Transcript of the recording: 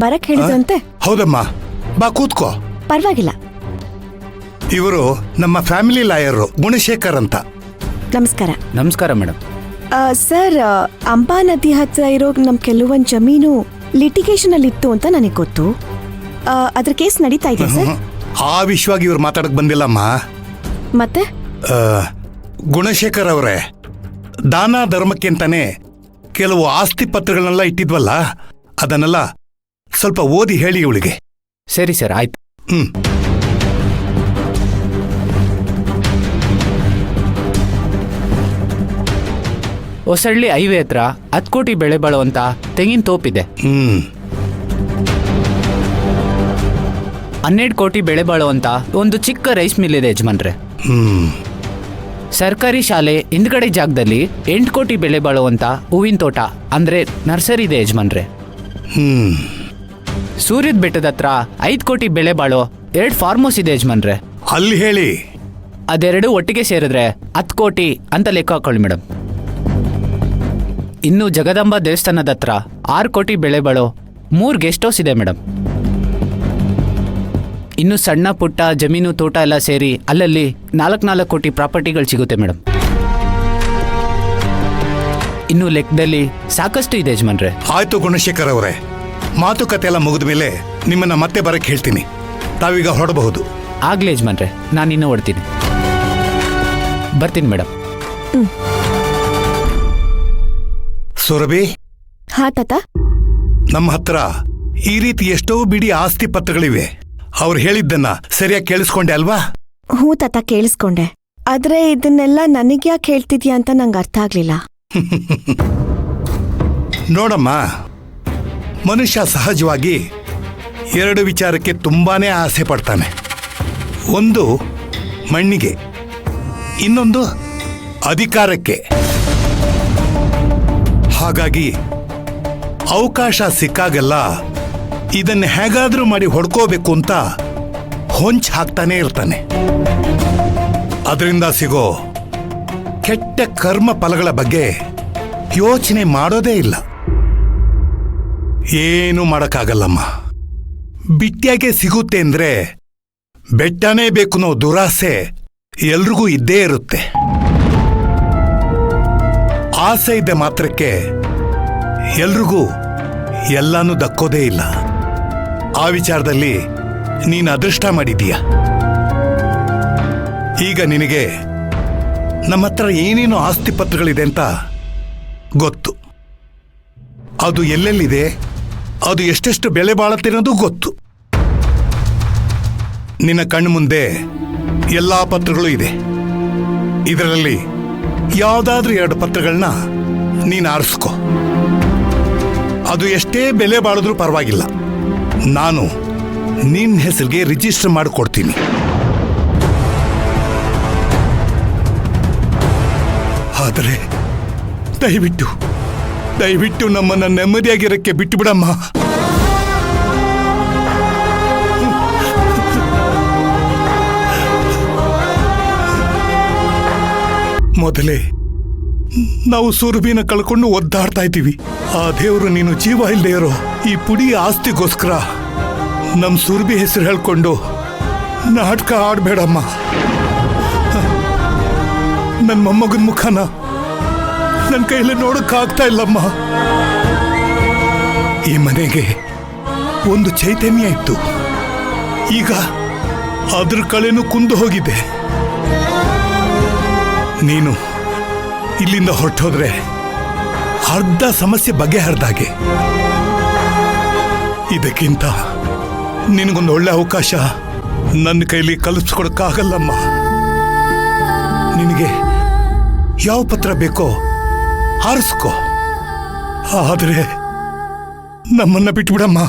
ಬರಕ್ ಹೇಳಿದ್ರಂತೆ. ಹೌದಮ್ಮ, ಬಾ ಕೂತ್ಕೋ. ಪರವಾಗಿಲ್ಲ. ಇವರು ನಮ್ಮ ಫ್ಯಾಮಿಲಿ ಲಾಯರ್ ಗುಣಶೇಖರ್ ಅಂತ. ನಮಸ್ಕಾರ. ನಮಸ್ಕಾರ ಮೇಡಮ್. ಸರ್, ಅಂಬಾ ನದಿ ಹತ್ರ ಇರೋ ನಮ್ ಕೆಲವೊಂದು ಜಮೀನು ಲಿಟಿಗೇಷನ್ ಅಲ್ಲಿ ಇತ್ತು ಅಂತ ನನಗೆ ಗೊತ್ತು. ಅದ್ರ ಕೇಸ್ ನಡೀತಾ ಇದೆ ಸರ್. ಆ ವಿಷಯವಾಗಿ ಇವ್ರು ಮಾತಾಡಕ್ ಬಂದಿಲ್ಲಮ್ಮ. ಮತ್ತೆ ಗುಣಶೇಖರ್ ಅವರೇ, ದಾನ ಧರ್ಮಕ್ಕೆ ಅಂತಾನೆ ಕೆಲವು ಆಸ್ತಿ ಪತ್ರಗಳನ್ನೆಲ್ಲ ಇಟ್ಟಿದ್ವಲ್ಲ, ಅದನ್ನೆಲ್ಲ ಸ್ವಲ್ಪ ಓದಿ ಹೇಳಿ ಇವಳಿಗೆ. ಸರಿ ಸರ್, ಆಯ್ತು. ಹೊಸಳ್ಳಿ ಹೈವೇ ಹತ್ರ 10 ಕೋಟಿ ಬೆಳೆ ಬಾಳುವಂತ ತೆಂಗಿನ ತೋಪಿದೆ. 12 ಕೋಟಿ ಬೆಳೆ ಬಾಳುವಂತ ಒಂದು ಚಿಕ್ಕ ರೈಸ್ ಮಿಲ್ ಇದೆ ಯಜಮಾನ್ರೆ. ಸರ್ಕಾರಿ ಶಾಲೆ ಹಿಂದ್ಗಡೆ ಜಾಗದಲ್ಲಿ 8 ಕೋಟಿ ಬೆಳೆ ಬಾಳುವಂತ ಹೂವಿನ ತೋಟ ಅಂದ್ರೆ ನರ್ಸರಿ ಇದೆ ಯಜಮಾನ್ರೆ. ಸೂರ್ಯದ ಬೆಟ್ಟದ ಹತ್ರ 5 ಕೋಟಿ ಬೆಳೆ ಬಾಳೋ 2 ಫಾರ್ಮ್ ಹೌಸ್ ಇದೆ ಯಜಮಾನ್ರೆ. ಅಲ್ಲಿ ಹೇಳಿ. ಅದೆರಡು ಒಟ್ಟಿಗೆ ಸೇರಿದ್ರೆ 10 ಕೋಟಿ ಅಂತ ಲೆಕ್ಕ ಹಾಕೊಳ್ಳಿ ಮೇಡಮ್. ಇನ್ನು ಜಗದಾಂಬ ದೇವಸ್ಥಾನದ ಹತ್ರ 6 ಕೋಟಿ ಬೆಳೆ ಬಾಳೋ 3 ಗೆಸ್ಟ್ ಹೌಸ್ ಇದೆ ಮೇಡಮ್. ಇನ್ನು ಸಣ್ಣ ಪುಟ್ಟ ಜಮೀನು ತೋಟ ಎಲ್ಲ ಸೇರಿ ಅಲ್ಲಲ್ಲಿ 4 ಕೋಟಿ ಪ್ರಾಪರ್ಟಿಗಳು ಸಿಗುತ್ತೆ ಮೇಡಮ್. ಇನ್ನು ಲೆಕ್ಕದಲ್ಲಿ ಸಾಕಷ್ಟು ಇದೆ ಯಜಮಾನ್ರೆ. ಆಯ್ತು ಗುಣಶೇಖರ್ ಅವರೇ, ಮಾತುಕತೆ ಎಲ್ಲ ಮುಗಿದ ಮೇಲೆ ನಿಮ್ಮನ್ನ ಮತ್ತೆ ಬರಕ್ಕೆ ಹೇಳ್ತೀನಿ. ತಾವೀಗ ಹೊರಡಬಹುದು. ಆಗ್ಲೇ ಯಜಮಾನ್ರೆ, ನಾನಿನ್ನೂ ಹೊಡ್ತೀನಿ. ಬರ್ತೀನಿ ಮೇಡಮ್. ಸುರಭಿ. ಹಾ ತಾತ. ನಮ್ಮ ಹತ್ರ ಈ ರೀತಿ ಎಷ್ಟೋ ಬಿಡಿ ಆಸ್ತಿ ಪತ್ರಗಳಿವೆ. ಅವ್ರು ಹೇಳಿದ್ದನ್ನ ಸರಿಯಾಗಿ ಕೇಳಿಸ್ಕೊಂಡೆ ಅಲ್ವಾ? ಹ್ಞೂ ತಾತ, ಕೇಳಿಸ್ಕೊಂಡೆ. ಆದ್ರೆ ಇದನ್ನೆಲ್ಲ ನನಗ್ಯಾಕೆ ಹೇಳ್ತಿದ್ಯಾ ಅಂತ ನಂಗೆ ಅರ್ಥ ಆಗ್ಲಿಲ್ಲ. ನೋಡಮ್ಮ, ಮನುಷ್ಯ ಸಹಜವಾಗಿ 2 ವಿಚಾರಕ್ಕೆ ತುಂಬಾನೇ ಆಸೆ ಪಡ್ತಾನೆ. ಒಂದು ಮಣ್ಣಿಗೆ, ಇನ್ನೊಂದು ಅಧಿಕಾರಕ್ಕೆ. ಹಾಗಾಗಿ ಅವಕಾಶ ಸಿಕ್ಕಾಗೆಲ್ಲ ಇದನ್ನ ಹೇಗಾದ್ರೂ ಮಾಡಿ ಹೊಡ್ಕೋಬೇಕು ಅಂತ ಹೊಂಚ್ ಹಾಕ್ತಾನೆ ಇರ್ತಾನೆ. ಅದರಿಂದ ಸಿಗೋ ಕೆಟ್ಟ ಕರ್ಮ ಫಲಗಳ ಬಗ್ಗೆ ಯೋಚನೆ ಮಾಡೋದೇ ಇಲ್ಲ. ಏನೂ ಮಾಡಕ್ಕಾಗಲ್ಲಮ್ಮ. ಬಿಟ್ಯಾಗೆ ಸಿಗುತ್ತೆ ಅಂದ್ರೆ ಬೆಟ್ಟನೇ ಬೇಕು ಅನ್ನೋ ದುರಾಸೆ ಎಲ್ರಿಗೂ ಇದ್ದೇ ಇರುತ್ತೆ. ಆಸೆ ಇದ್ದ ಮಾತ್ರಕ್ಕೆ ಎಲ್ರಿಗೂ ಎಲ್ಲಾನು ದಕ್ಕೋದೇ ಇಲ್ಲ. ಆ ವಿಚಾರದಲ್ಲಿ ನೀನು ಅದೃಷ್ಟ ಮಾಡಿದೀಯ. ಈಗ ನಿನಗೆ ನಮ್ಮ ಹತ್ರ ಏನೇನು ಆಸ್ತಿ ಪತ್ರಗಳಿದೆ ಅಂತ ಗೊತ್ತು. ಅದು ಎಲ್ಲೆಲ್ಲಿದೆ, ಅದು ಎಷ್ಟೆಷ್ಟು ಬೆಲೆ ಬಾಳತ್ತಿರೋದು ಗೊತ್ತು. ನಿನ್ನ ಕಣ್ಣು ಮುಂದೆ ಎಲ್ಲಾ ಪತ್ರಗಳು ಇದೆ. ಇದರಲ್ಲಿ ಯಾವುದಾದ್ರೂ 2 ಪತ್ರಗಳನ್ನ ನೀನು ಆರಿಸ್ಕೊ. ಅದು ಎಷ್ಟೇ ಬೆಲೆ ಬಾಳಿದ್ರೂ ಪರವಾಗಿಲ್ಲ, ನಾನು ನಿನ್ನ ಹೆಸರಿಗೆ ರಿಜಿಸ್ಟರ್ ಮಾಡಿಕೊಡ್ತೀನಿ. ಆದರೆ ದಯವಿಟ್ಟು ನಮ್ಮನ್ನ ನೆಮ್ಮದಿಯಾಗಿರಕ್ಕೆ ಬಿಟ್ಟು ಬಿಡಮ್ಮ. ಮೊದಲೇ ನಾವು ಸುರಭಿನ ಕಳ್ಕೊಂಡು ಒದ್ದಾಡ್ತಾ ಇದ್ದೀವಿ. ಆ ದೇವರು ನೀನು ಜೀವ ಇಲ್ಲದೆ ಇರೋ ಈ ಪುಡಿ ಆಸ್ತಿಗೋಸ್ಕರ ನಮ್ ಸುರಭಿ ಹೆಸರು ಹೇಳ್ಕೊಂಡು ನಾಟಕ ಆಡ್ಬೇಡಮ್ಮ. ನನ್ನ ಮೊಮ್ಮಗನ ಮುಖನ ನನ್ನ ಕೈಯಲ್ಲಿ ನೋಡಕ್ಕಾಗ್ತಾ ಇಲ್ಲಮ್ಮ. ಈ ಮನೆಗೆ ಒಂದು ಚೈತನ್ಯ ಇತ್ತು, ಈಗ ಅದ್ರ ಕಳೆನೂ ಕುಂದು ಹೋಗಿದೆ. ನೀನು ಇಲ್ಲಿಂದ ಹೊರಟೋದ್ರೆ ಅರ್ಧ ಸಮಸ್ಯೆ ಬಗೆಹರಿದಾಗೆ. ಇದಕ್ಕಿಂತ ನಿನಗೊಂದು ಒಳ್ಳೆ ಅವಕಾಶ ನನ್ನ ಕೈಲಿ ಕಲ್ಪಿಸ್ಕೊಡಕ್ಕಾಗಲ್ಲಮ್ಮ. ನಿನಗೆ ಯಾವ ಪತ್ರ ಬೇಕೋ ಆರಿಸ್ಕೋ, ಆದರೆ ನಮ್ಮನ್ನ ಬಿಟ್ಬಿಡಮ್ಮ.